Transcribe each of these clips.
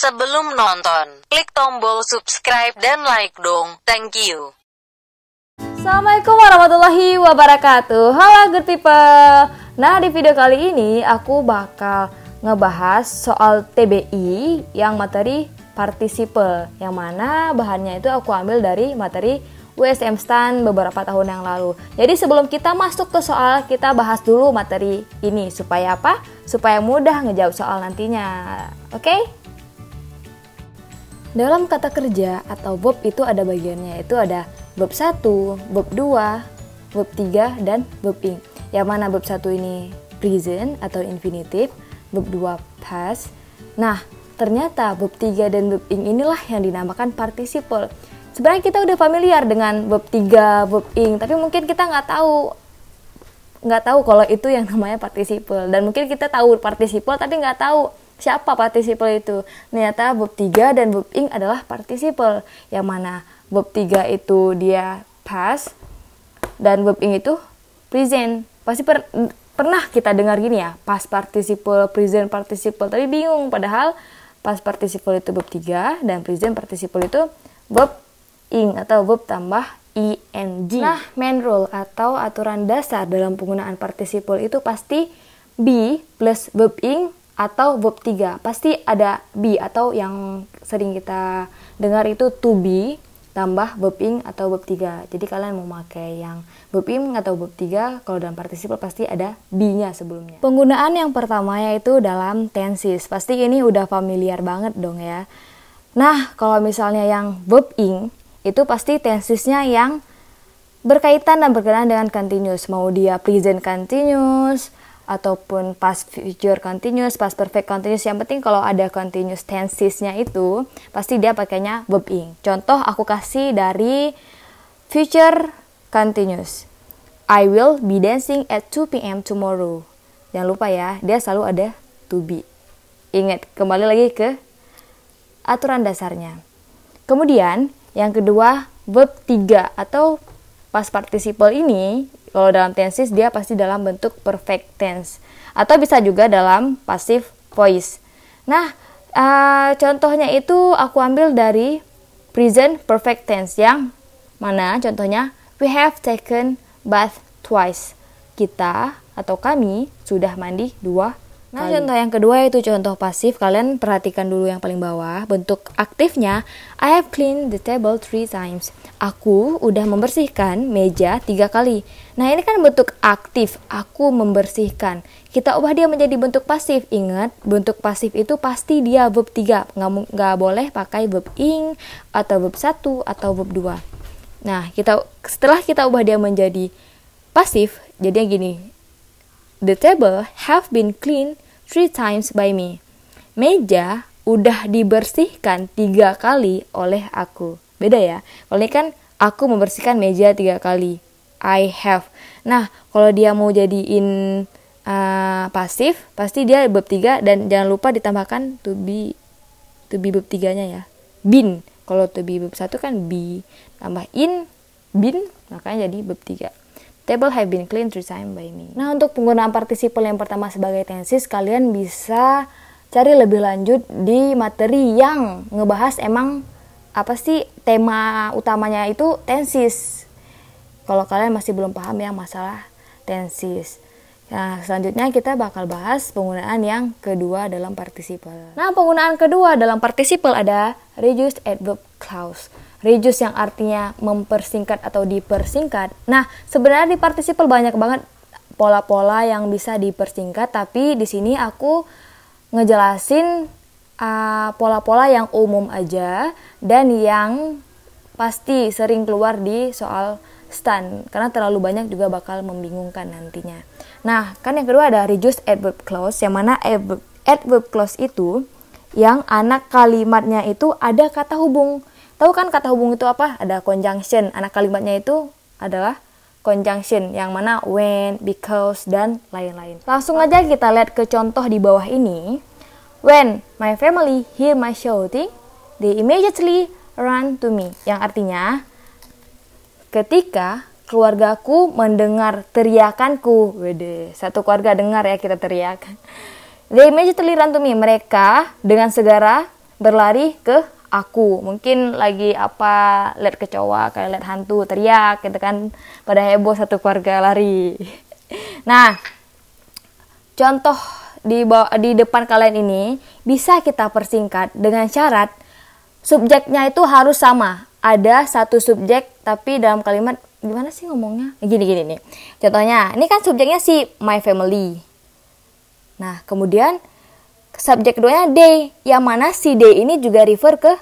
Sebelum nonton, klik tombol subscribe dan like dong. Thank you. Assalamualaikum warahmatullahi wabarakatuh. Halo good people. Nah, di video kali ini aku bakal ngebahas soal TBI yang materi participle, yang mana bahannya itu aku ambil dari materi USM STAN beberapa tahun yang lalu. Jadi sebelum kita masuk ke soal, kita bahas dulu materi ini supaya apa? Supaya mudah ngejawab soal nantinya. Oke? Dalam kata kerja atau verb itu ada bagiannya, itu ada verb 1, verb 2, verb 3, dan verb ing. Yang mana verb 1 ini present atau infinitive, verb 2 past. Nah, ternyata verb 3 dan verb ing inilah yang dinamakan participle. Sebenarnya kita udah familiar dengan verb 3, verb ing, tapi mungkin kita nggak tahu kalau itu yang namanya participle. Dan mungkin kita tahu participle tapi nggak tahu siapa participle itu. Ternyata verb 3 dan verb ing adalah participle. Yang mana verb 3 itu dia past dan verb ing itu present. Pasti pernah kita dengar gini ya, past participle, present participle, tapi bingung. Padahal past participle itu verb 3 dan present participle itu verb ing atau verb tambah ing. Nah, main rule atau aturan dasar dalam penggunaan participle itu pasti be plus verb ing atau verb 3. Pasti ada be atau yang sering kita dengar itu to be tambah verb ing atau verb 3. Jadi kalian mau pakai yang verb ing atau verb 3, kalau dalam participle pasti ada be-nya sebelumnya. Penggunaan yang pertama yaitu dalam tenses. Pasti ini udah familiar banget dong ya. Nah, kalau misalnya yang verb ing itu pasti tensesnya yang berkaitan dan berkenaan dengan continuous. Mau dia present continuous ataupun past future continuous, past perfect continuous, yang penting kalau ada continuous tensesnya itu pasti dia pakainya verb ing. Contoh aku kasih dari future continuous. I will be dancing at 2 p.m. tomorrow. Jangan lupa ya, dia selalu ada to be. Ingat, kembali lagi ke aturan dasarnya. Kemudian yang kedua, verb 3 atau past participle ini kalau dalam tenses dia pasti dalam bentuk perfect tense atau bisa juga dalam passive voice. Nah, contohnya itu aku ambil dari present perfect tense yang mana contohnya we have taken bath twice. Kita atau kami sudah mandi 2 Nah, contoh yang kedua yaitu contoh pasif. Kalian perhatikan dulu yang paling bawah. Bentuk aktifnya, I have cleaned the table 3 times. Aku udah membersihkan meja 3 kali. Nah, ini kan bentuk aktif. Aku membersihkan. Kita ubah dia menjadi bentuk pasif. Ingat, bentuk pasif itu pasti dia verb 3. Nggak boleh pakai verb ing, atau verb 1, atau verb 2. Nah, setelah kita ubah dia menjadi pasif, jadinya gini. The table have been cleaned 3 times by me. Meja udah dibersihkan 3 kali oleh aku. Beda ya. Kalau ini kan aku membersihkan meja 3 kali. I have. Nah, kalau dia mau jadiin pasif, pasti dia verb 3 dan jangan lupa ditambahkan to be verb 3-nya ya. Been. Kalau to be verb 1 kan be. Tambah in, been, makanya jadi verb 3. Table have been cleaned 3 times by me. Nah, untuk penggunaan participle yang pertama sebagai tenses, kalian bisa cari lebih lanjut di materi yang ngebahas emang apa sih tema utamanya itu tenses. Kalau kalian masih belum paham ya masalah tenses. Nah, selanjutnya kita bakal bahas penggunaan yang kedua dalam participle. Nah, penggunaan kedua dalam participle ada reduced adverb clause. Reduce yang artinya mempersingkat atau dipersingkat. Nah, sebenarnya di participle banyak banget pola-pola yang bisa dipersingkat, tapi di sini aku ngejelasin pola-pola yang umum aja dan yang pasti sering keluar di soal STAN, karena terlalu banyak juga bakal membingungkan nantinya. Nah, kan yang kedua ada reduced adverb clause, yang mana adverb clause itu yang anak kalimatnya itu ada kata hubung. Tahu kan kata hubung itu apa? Ada conjunction. Anak kalimatnya itu adalah conjunction, yang mana when, because, dan lain-lain. Langsung aja kita lihat ke contoh di bawah ini. When my family hear my shouting, they immediately run to me. Yang artinya, ketika keluargaku mendengar teriakanku. Wede, satu keluarga dengar ya kita teriak. They immediately run to me. Mereka dengan segera berlari ke aku. Mungkin lagi apa, lihat kecoa, kayak lihat hantu, teriak gitu kan. Pada heboh satu keluarga lari. Nah, contoh di depan kalian ini bisa kita persingkat dengan syarat subjeknya itu harus sama. Ada satu subjek tapi dalam kalimat, gimana sih ngomongnya? Gini nih. Contohnya, ini kan subjeknya si my family. Nah, kemudian subjek keduanya they, yang mana si they ini juga refer ke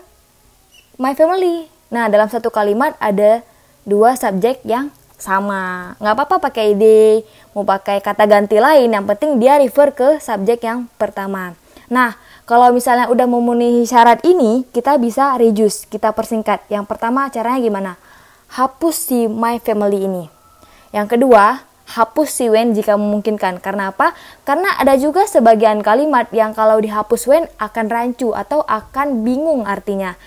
my family. Nah, dalam satu kalimat ada dua subjek yang sama. Nggak apa-apa pakai they, mau pakai kata ganti lain, yang penting dia refer ke subjek yang pertama. Nah, kalau misalnya udah memenuhi syarat ini, kita bisa reduce, kita persingkat. Yang pertama caranya gimana? Hapus si my family ini. Yang kedua, hapus si when jika memungkinkan. Karena apa? Karena ada juga sebagian kalimat yang kalau dihapus when akan rancu atau akan bingung artinya.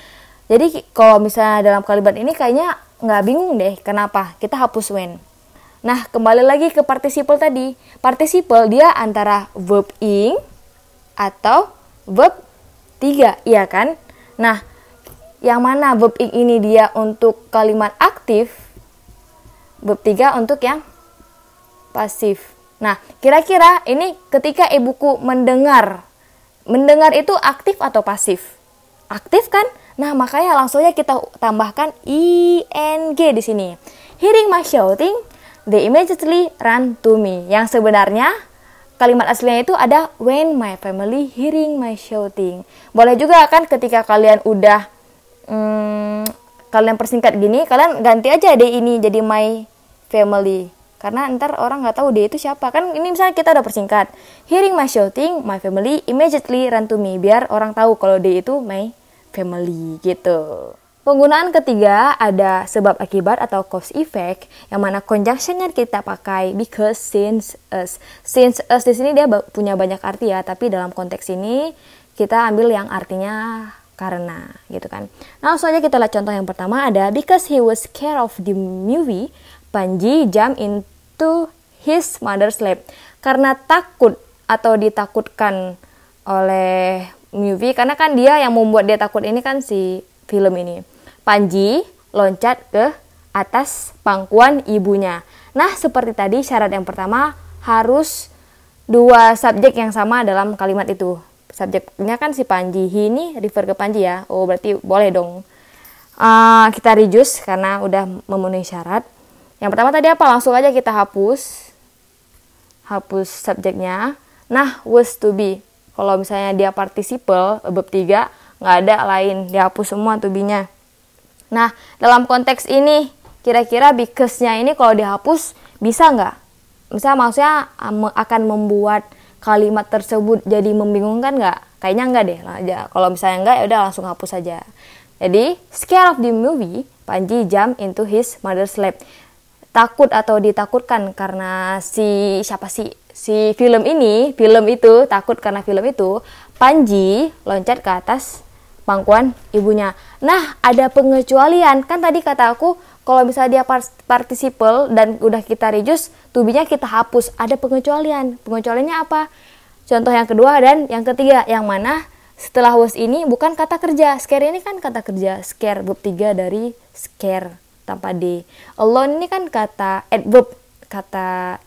Jadi kalau misalnya dalam kalimat ini kayaknya nggak bingung deh. Kenapa? Kita hapus when. Nah, kembali lagi ke participle tadi. Participle dia antara verb ing atau verb 3, iya kan? Nah, yang mana verb ing ini dia untuk kalimat aktif, verb 3 untuk yang pasif. Nah, kira-kira ini ketika ibuku mendengar itu aktif atau pasif? Aktif kan? Nah, makanya langsung aja kita tambahkan ing di sini. Hearing my shouting, they immediately run to me. Yang sebenarnya kalimat aslinya itu ada when my family hearing my shouting. Boleh juga kan ketika kalian udah kalian persingkat gini, kalian ganti aja day ini jadi my family. Karena ntar orang nggak tahu day itu siapa. Kan ini misalnya kita udah persingkat. Hearing my shouting, my family immediately run to me. Biar orang tahu kalau day itu my family gitu. Penggunaan ketiga ada sebab akibat atau cause effect, yang mana conjunctionnya kita pakai because, since, as. Since, as di sini dia punya banyak arti ya, tapi dalam konteks ini kita ambil yang artinya karena gitu kan. Nah, langsung aja kita lihat contoh yang pertama ada because he was scared of the movie, Panji jumped into his mother's lap. Karena takut atau ditakutkan oleh movie, karena kan dia yang membuat dia takut ini kan si film ini. Panji loncat ke atas pangkuan ibunya. Nah, seperti tadi syarat yang pertama harus dua subjek yang sama dalam kalimat itu. Subjeknya kan si Panji, he ini refer ke Panji ya. Oh, berarti boleh dong. Kita reduce karena udah memenuhi syarat. Yang pertama tadi apa? Langsung aja kita hapus subjeknya. Nah, was to be. Kalau misalnya dia participle, verb 3, nggak ada lain. Dihapus semua to be-nya. Nah, dalam konteks ini, kira-kira because-nya ini kalau dihapus, bisa nggak? Maksudnya akan membuat kalimat tersebut jadi membingungkan nggak? Kayaknya nggak deh. Kalau misalnya nggak, ya udah langsung hapus saja. Jadi, scared of the movie, Panji jump into his mother's lap. Takut atau ditakutkan karena si film itu, takut karena film itu, Panji loncat ke atas pangkuan ibunya. Nah, ada pengecualian. Kan tadi kata aku, kalau misalnya dia participle dan udah kita reduce, to be-nya kita hapus. Ada pengecualian. Pengecualiannya apa? Contoh yang kedua dan yang ketiga. Yang mana setelah was ini bukan kata kerja. Scare ini kan kata kerja. Scare, verb 3 dari scare tanpa D. Alone ini kan kata adverb. Kata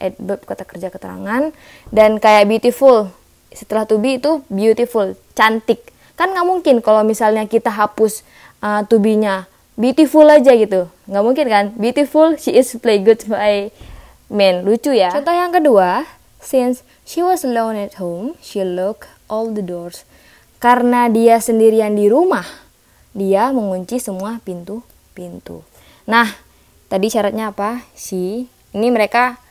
kerja keterangan. Dan kayak beautiful. Setelah to be itu beautiful, cantik. Kan nggak mungkin kalau misalnya kita hapus to be-nya beautiful aja gitu, nggak mungkin kan. Beautiful, she is play good by men, lucu ya. Contoh yang kedua, since she was alone at home, she locked all the doors. Karena dia sendirian di rumah, dia mengunci semua pintu. Nah, tadi syaratnya apa? Ini mereka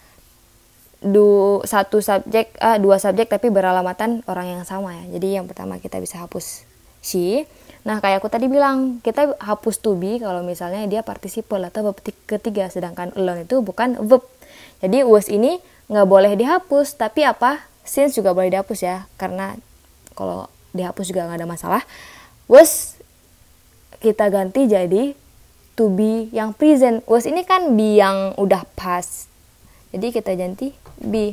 dua subjek tapi beralamatan orang yang sama ya. Jadi yang pertama kita bisa hapus she. Nah, kayak aku tadi bilang, kita hapus to be kalau misalnya dia participle atau verb ketiga, sedangkan alone itu bukan verb. Jadi was ini nggak boleh dihapus, tapi apa? Since juga boleh dihapus ya, karena kalau dihapus juga nggak ada masalah. Was kita ganti jadi to be yang present. Was ini kan be yang udah past. Jadi kita ganti be.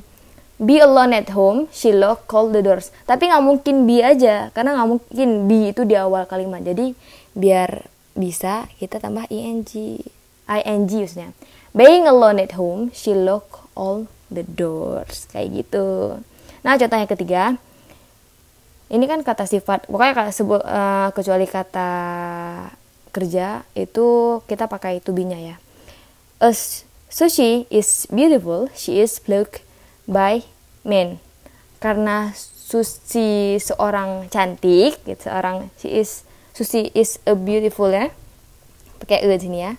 be alone at home, she locked all the doors. Tapi nggak mungkin be aja, karena nggak mungkin be itu di awal kalimat. Jadi biar bisa kita tambah ing maksudnya. Being alone at home, she locked all the doors. Kayak gitu. Nah, contohnya ketiga. Ini kan kata sifat, pokoknya kecuali kata kerja itu kita pakai to be-nya ya. Sushi is beautiful, she is plucked by men. Karena Susi seorang cantik, gitu, Susi is a beautiful ya. Pakai e sini ya.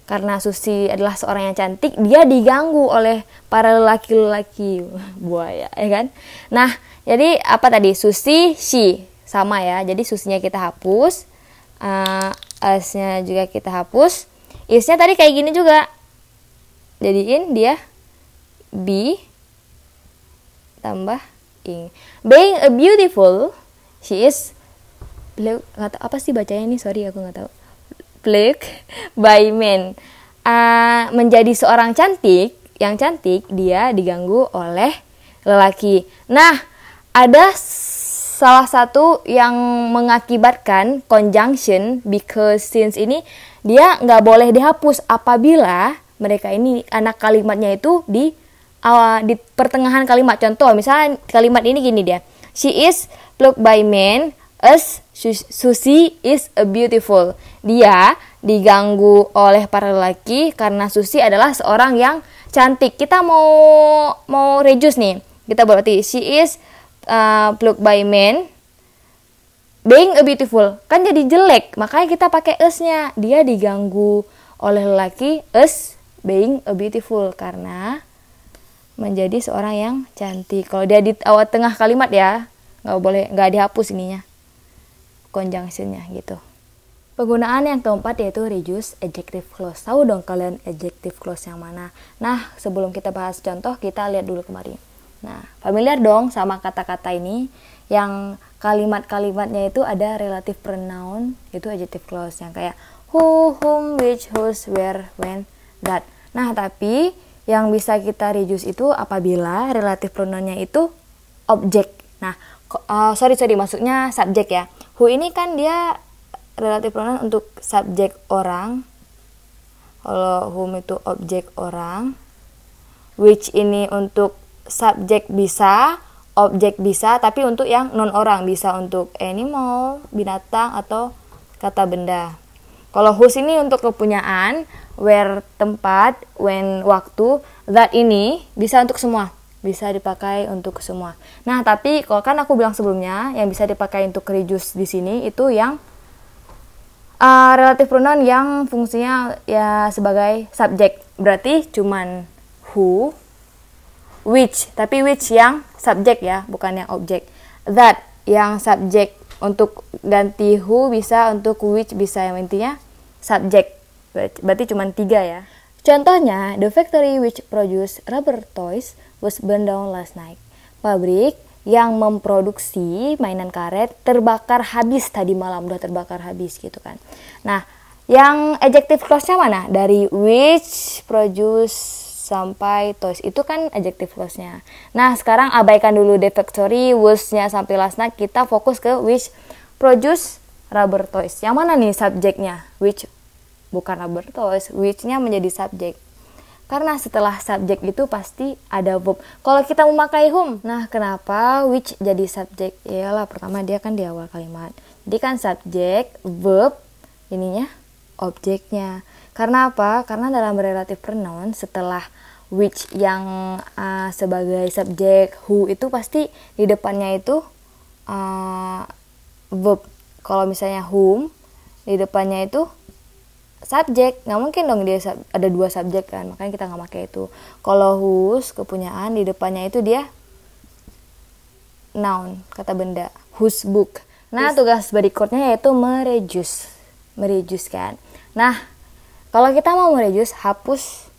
Karena Susi adalah seorang yang cantik, dia diganggu oleh para lelaki-lelaki buaya, ya kan? Nah, jadi apa tadi? Susi, she sama ya. Jadi Susinya kita hapus, as-nya juga kita hapus. Is-nya tadi kayak gini juga. Jadiin dia be tambah ing. Being a beautiful, she is nggak tahu apa sih bacanya ini, sorry aku nggak tahu. Plucked by men. Menjadi seorang cantik, yang cantik dia diganggu oleh lelaki. Nah, ada salah satu yang mengakibatkan conjunction because since ini dia nggak boleh dihapus apabila mereka ini anak kalimatnya itu di pertengahan kalimat. Contoh misalnya kalimat ini gini dia, she is plucked by men as Susi is a beautiful. Dia diganggu oleh para lelaki karena Susi adalah seorang yang cantik. Kita mau reduce nih. Kita berarti she is plucked by men being a beautiful. Kan jadi jelek. Makanya kita pakai us-nya. Dia diganggu oleh lelaki as being a beautiful karena menjadi seorang yang cantik. Kalau dia di awal tengah kalimat ya, nggak dihapus ininya. Conjunction-nya gitu. Penggunaan yang keempat yaitu reduce adjective clause. Tahu dong kalian adjective clause yang mana? Nah, sebelum kita bahas contoh, kita lihat dulu kemarin. Nah, familiar dong sama kata-kata ini yang kalimat-kalimatnya itu ada relative pronoun, itu adjective clause yang kayak who, whom, which, whose, where, when, that. Nah, tapi yang bisa kita reduce itu apabila relative pronounnya itu objek. Nah, sorry maksudnya subjek ya. Who ini kan dia relative pronoun untuk subjek orang. Kalau whom itu objek orang. Which ini untuk subjek bisa, objek bisa, tapi untuk yang non orang bisa untuk animal, binatang atau kata benda. Kalau whose ini untuk kepunyaan, where tempat, when waktu, that ini bisa untuk semua. Bisa dipakai untuk semua. Nah, tapi kalau kan aku bilang sebelumnya yang bisa dipakai untuk reduce di sini itu yang relative pronoun yang fungsinya ya sebagai subjek. Berarti cuman who, which, tapi which yang subjek ya, bukan yang objek. That yang subjek, untuk ganti who bisa, untuk which bisa, yang intinya subjek. Berarti cuman 3 ya. Contohnya, the factory which produce rubber toys was burned down last night. Pabrik yang memproduksi mainan karet terbakar habis tadi malam, udah terbakar habis gitu kan. Nah, yang adjective clause-nya mana? Dari which produce sampai toys, itu kan adjective clause-nya. Nah, sekarang abaikan dulu the factory was-nya sampai last night, kita fokus ke which produce rubber toys. Yang mana nih subjeknya? Which, bukan rubber toys, which-nya menjadi subjek. Karena setelah subjek itu pasti ada verb. Kalau kita memakai whom, nah kenapa which jadi subjek? Iyalah, pertama dia kan di awal kalimat. Jadi kan subjek, verb, ininya objeknya. Karena apa? Karena dalam relative pronoun setelah which yang sebagai subjek, who itu pasti di depannya itu verb. Kalau misalnya whom, di depannya itu subjek, nggak mungkin dong dia ada 2 subjek kan, makanya kita nggak pakai itu. Kalau whose, kepunyaan, di depannya itu dia noun, kata benda, whose book. Nah, tugas berikutnya yaitu mereduce kan. Nah, kalau kita mau mereduce, hapus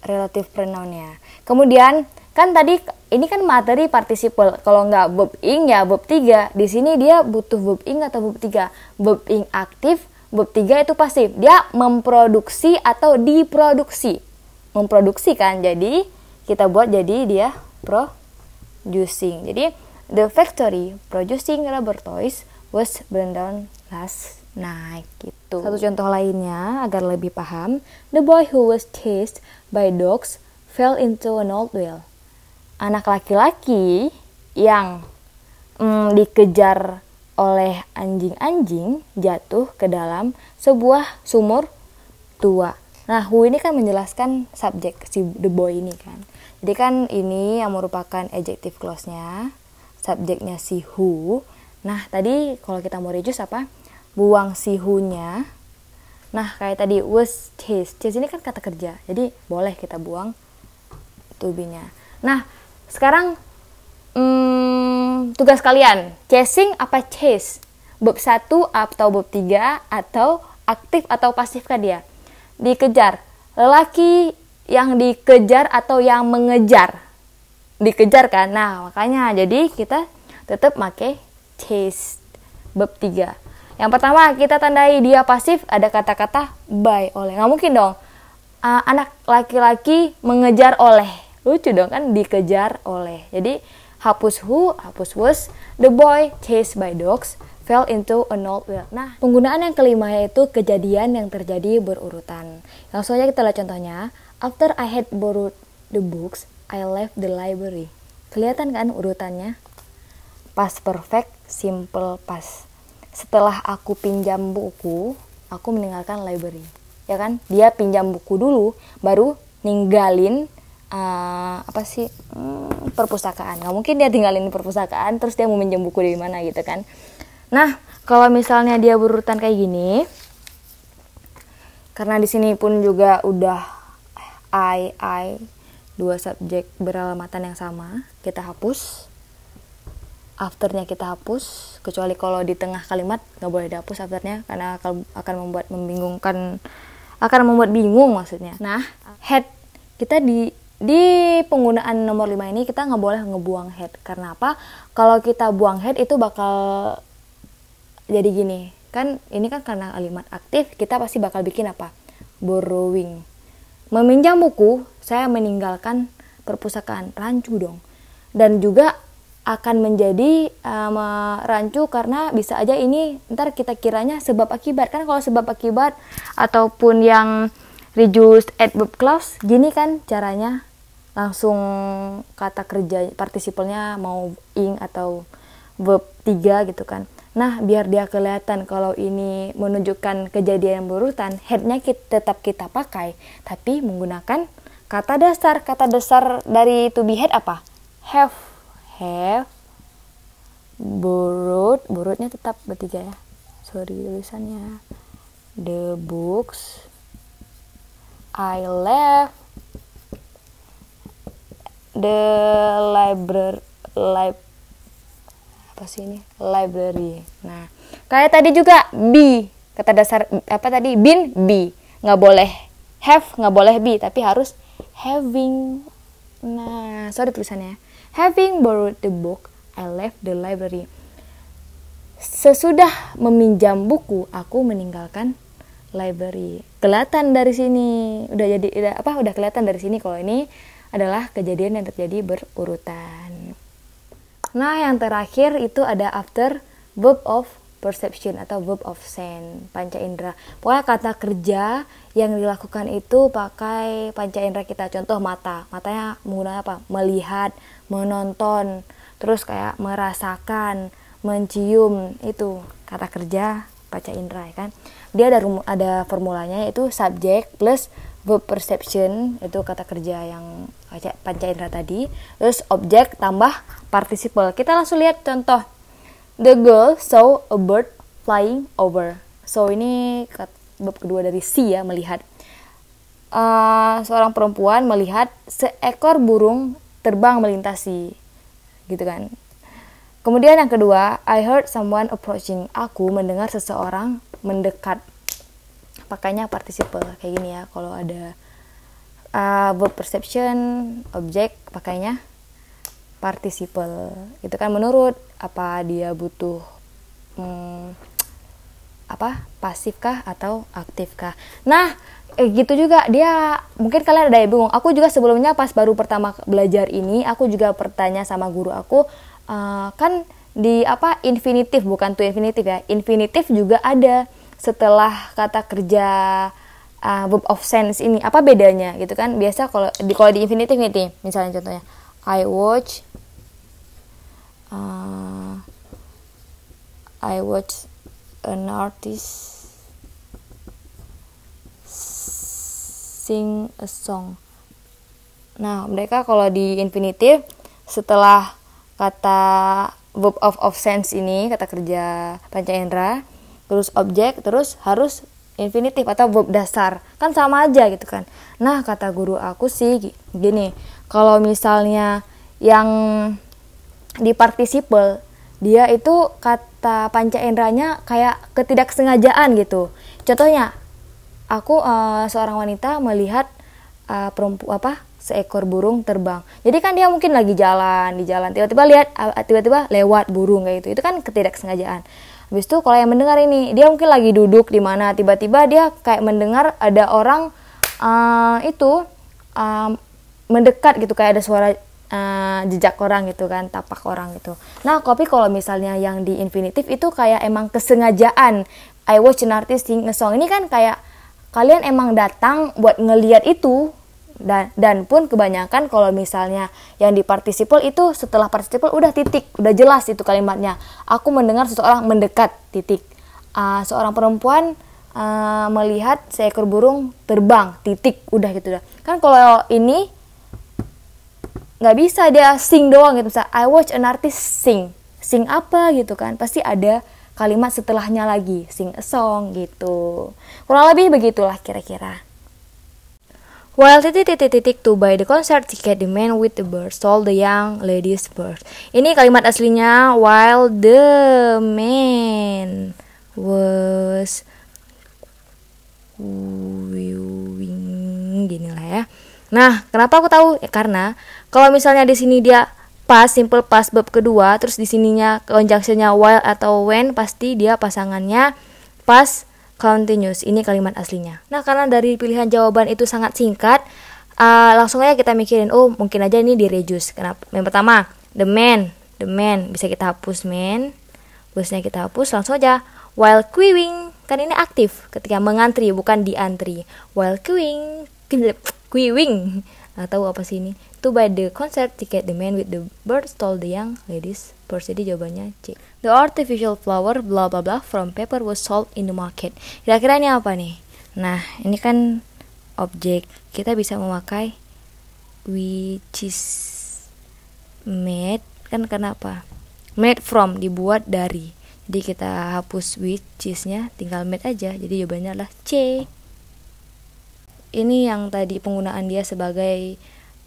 relative pronoun-nya. Kemudian kan tadi ini kan materi participle, kalau nggak verb ing ya verb 3. Di sini dia butuh verb ing atau verb 3. Verb ing aktif, verb 3 itu pasif. Dia memproduksi atau diproduksi. Memproduksi kan, jadi kita buat jadi dia producing. Jadi the factory producing rubber toys was burned down last night gitu. Satu contoh lainnya agar lebih paham, the boy who was chased by dogs fell into an old well. Anak laki-laki yang dikejar oleh anjing-anjing jatuh ke dalam sebuah sumur tua. Nah, who ini kan menjelaskan subjek si the boy ini kan. Jadi kan ini yang merupakan adjective clause-nya, subjeknya si who. Nah, tadi kalau kita mau reduce apa? Buang si who-nya. Nah, kayak tadi was chased. Chase ini kan kata kerja. Jadi boleh kita buang to be-nya. Nah, sekarang tugas kalian, chasing apa chase? Verb 1 atau verb 3 atau aktif atau pasif kan dia? Dikejar. Lelaki yang dikejar atau yang mengejar? Dikejar kan? Nah, makanya jadi kita tetap pakai chase verb 3. Yang pertama kita tandai dia pasif, ada kata-kata by oleh. Nggak mungkin dong anak laki-laki mengejar oleh. Lucu dong kan, dikejar oleh. Jadi hapus who, hapus was, the boy chased by dogs fell into an old well. Nah, penggunaan yang kelima yaitu kejadian yang terjadi berurutan. Langsung aja kita lihat contohnya. After I had borrowed the books, I left the library. Kelihatan kan urutannya? Past perfect, simple past. Setelah aku pinjam buku, aku meninggalkan library. Ya kan? Dia pinjam buku dulu, baru ninggalin perpustakaan. Nggak mungkin dia tinggalin perpustakaan terus dia mau minjem buku dari mana gitu kan. Nah, kalau misalnya dia berurutan kayak gini, karena di sini pun juga udah I dua subjek beralamatan yang sama, kita hapus. Afternya kita hapus, kecuali kalau di tengah kalimat nggak boleh dihapus afternya karena akan membuat membingungkan, akan membuat bingung maksudnya. Nah, head kita di penggunaan nomor 5 ini kita nggak boleh ngebuang head. Karena apa? Kalau kita buang head itu bakal jadi gini. Kan ini kan karena kalimat aktif, kita pasti bakal bikin apa? Borrowing. Meminjam buku, saya meninggalkan perpustakaan. Rancu dong. Dan juga akan menjadi rancu karena bisa aja ini ntar kita kiranya sebab akibat. Kan kalau sebab akibat ataupun yang reduced adverb clause, gini kan caranya. Langsung kata kerja partisipalnya mau ing atau verb 3 gitu kan. Nah, biar dia kelihatan kalau ini menunjukkan kejadian berurutan, headnya tetap kita pakai, tapi menggunakan kata dasar. Kata dasar dari to be head apa? Have borrowednya tetap bertiga ya. Sorry tulisannya. The books I left the library. Nah, kayak tadi juga be, kata dasar apa tadi? Been, be. Nggak boleh have, nggak boleh be, tapi harus having. Nah, sorry tulisannya. Having borrowed the book, I left the library. Sesudah meminjam buku, aku meninggalkan library. Kelihatan dari sini, udah kelihatan dari sini kalau ini adalah kejadian yang terjadi berurutan. Nah, yang terakhir itu ada after verb of perception atau verb of sense, panca indera. Pokoknya kata kerja yang dilakukan itu pakai panca indera kita. Contoh mata. Matanya menggunakan apa? Melihat, menonton, terus kayak merasakan, mencium, itu kata kerja panca indera ya kan. Dia ada formulanya yaitu subject plus verb perception, itu kata kerja yang panca indera tadi, terus objek tambah participle. Kita langsung lihat contoh. The girl saw a bird flying over. So ini verb kedua dari see ya, melihat. Seorang perempuan melihat seekor burung terbang melintasi, gitu kan. Kemudian yang kedua, I heard someone approaching. Aku mendengar seseorang mendekat. Pakainya participle kayak gini ya. Kalau ada verb perception, objek, pakainya participle. Itu kan menurut apa dia butuh pasif kah atau aktif kah. Nah, gitu juga dia, mungkin kalian ada yang bingung. Aku juga sebelumnya pas baru pertama belajar ini, aku juga bertanya sama guru aku, kan di infinitif, bukan to infinitif ya, infinitif juga ada setelah kata kerja verb of sense ini, apa bedanya gitu kan. Biasa kalau di infinitif nih, misalnya contohnya I watch an artist sing a song. Nah, mereka kalau di infinitif setelah kata verb of sense ini, kata kerja panca indera, terus objek, terus harus infinitif atau verb dasar. Kan sama aja gitu kan. Nah, kata guru aku sih gini, kalau misalnya yang di participle, dia itu kata panca inderanya kayak ketidaksengajaan gitu. Contohnya, aku seorang wanita melihat seekor burung terbang. Jadi kan dia mungkin lagi di jalan tiba-tiba lihat tiba-tiba lewat burung kayak gitu. Itu kan ketidaksengajaan. Habis itu kalau yang mendengar ini, dia mungkin lagi duduk di mana, tiba-tiba dia kayak mendengar ada orang mendekat gitu, kayak ada suara jejak orang gitu kan, tapak orang gitu. Nah, tapi kalau misalnya yang di infinitif itu kayak emang kesengajaan. I watch an artist sing a song. Ini kan kayak kalian emang datang buat ngelihat itu. Dan pun kebanyakan kalau misalnya yang di participle itu setelah participle udah titik, udah jelas itu kalimatnya. Aku mendengar seseorang mendekat, titik. Seorang perempuan melihat seekor burung terbang, titik, udah gitu dah. Kan kalau ini nggak bisa dia sing doang gitu. Misalnya I watch an artist sing apa gitu kan, pasti ada kalimat setelahnya lagi, sing a song gitu. Kurang lebih begitulah kira-kira. While to buy the concert ticket, the man with the bird told the young ladies first. Ini kalimat aslinya, while the man was viewing, gini lah ya. Nah, kenapa aku tahu? Ya, karena kalau misalnya di sini dia simple past verb kedua, terus di sininya conjunctionnya while atau when, pasti dia pasangannya past continuous. Ini kalimat aslinya. Nah, karena dari pilihan jawaban itu sangat singkat, langsung aja kita mikirin, oh mungkin aja ini di reduce. Kenapa? Yang pertama, the man bisa kita hapus man, busnya kita hapus, langsung aja while queuing, kan ini aktif ketika mengantri, bukan diantri. While queuing, tahu apa sih ini? To buy the concert ticket, the man with the bird told the young ladies first. Jadi jawabannya C. The artificial flower blah blah blah from paper was sold in the market. Kira-kira ini apa nih? Nah, ini kan objek. Kita bisa memakai which is made, kan kenapa? Made from, dibuat dari. Jadi kita hapus which is-nya, tinggal made aja. Jadi jawabannya adalah C. Ini yang tadi penggunaan dia sebagai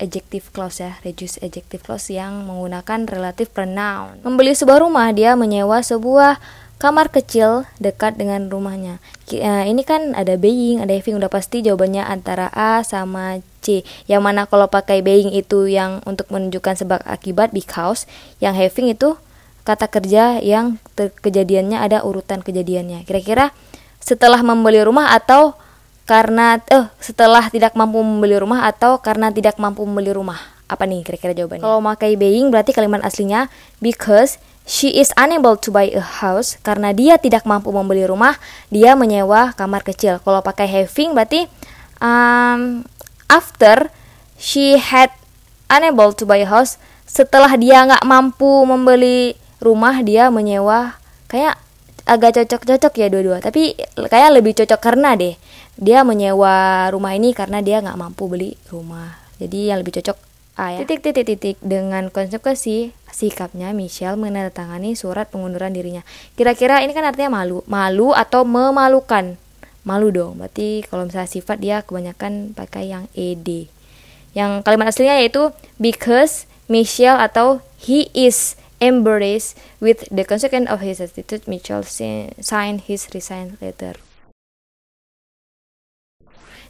adjective clause ya, reduced adjective clause yang menggunakan relative pronoun. Membeli sebuah rumah, dia menyewa sebuah kamar kecil dekat dengan rumahnya. Ini kan ada being, ada having, udah pasti jawabannya antara A sama C. Yang mana kalau pakai being itu yang untuk menunjukkan sebab akibat, because. Yang having itu kata kerja yang kejadiannya ada urutan kejadiannya. Kira-kira setelah membeli rumah atau karena setelah tidak mampu membeli rumah atau karena tidak mampu membeli rumah. Apa nih kira-kira jawabannya? Kalau pakai being berarti kalimat aslinya because she is unable to buy a house, karena dia tidak mampu membeli rumah, dia menyewa kamar kecil. Kalau pakai having berarti after she had unable to buy a house, setelah dia nggak mampu membeli rumah, dia menyewa. Kayak agak cocok-cocok ya dua-dua, tapi kayak lebih cocok karena deh dia menyewa rumah ini karena dia nggak mampu beli rumah. Jadi yang lebih cocok A ya. Titik. Dengan konsekuensi sikapnya, Michelle menandatangani surat pengunduran dirinya. Kira-kira ini kan artinya malu atau memalukan. Malu dong. Berarti kalau misalnya sifat dia kebanyakan pakai yang ed. Yang kalimat aslinya yaitu because Michelle atau he is embarrassed with the consequence of his attitude, Michelle signed his resign letter.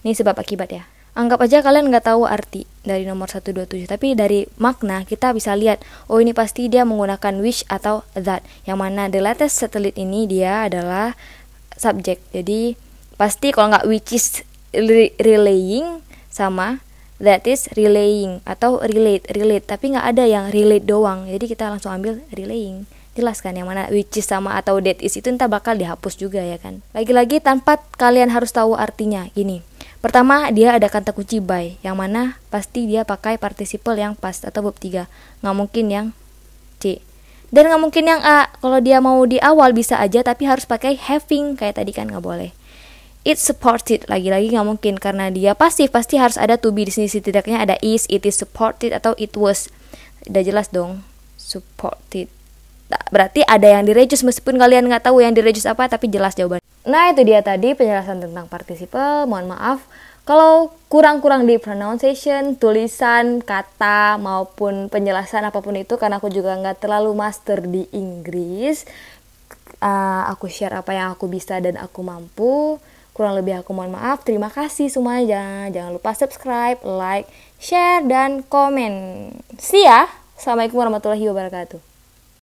Ini sebab akibat ya. Anggap aja kalian nggak tahu arti dari nomor 127, tapi dari makna kita bisa lihat, oh ini pasti dia menggunakan which atau that. Yang mana the latest satellite ini dia adalah subject. Jadi pasti kalau nggak which is relaying sama that is relaying atau relate, tapi nggak ada yang relate doang. Jadi kita langsung ambil relaying. Jelas kan, yang mana which is sama atau that is itu entah bakal dihapus juga ya kan. Lagi-lagi tanpa kalian harus tahu artinya. Gini, pertama dia ada kata kunci by, yang mana pasti dia pakai participle yang past atau verb 3, nggak mungkin yang C. Dan nggak mungkin yang A. Kalau dia mau di awal bisa aja, tapi harus pakai having kayak tadi kan, nggak boleh. It supported, lagi-lagi nggak mungkin karena dia pasif, pasti harus ada to be di sini, setidaknya ada is, it is supported atau it was. Udah jelas dong, supported. Berarti ada yang direduce meskipun kalian nggak tahu yang direduce apa, tapi jelas jawaban. Nah itu dia tadi penjelasan tentang participle. Mohon maaf kalau kurang-kurang di pronunciation, tulisan, kata maupun penjelasan apapun itu, karena aku juga nggak terlalu master di Inggris. Aku share apa yang aku bisa dan aku mampu. Kurang lebih aku mohon maaf. Terima kasih semuanya. Jangan lupa subscribe, like, share, dan komen. See ya. Assalamualaikum warahmatullahi wabarakatuh.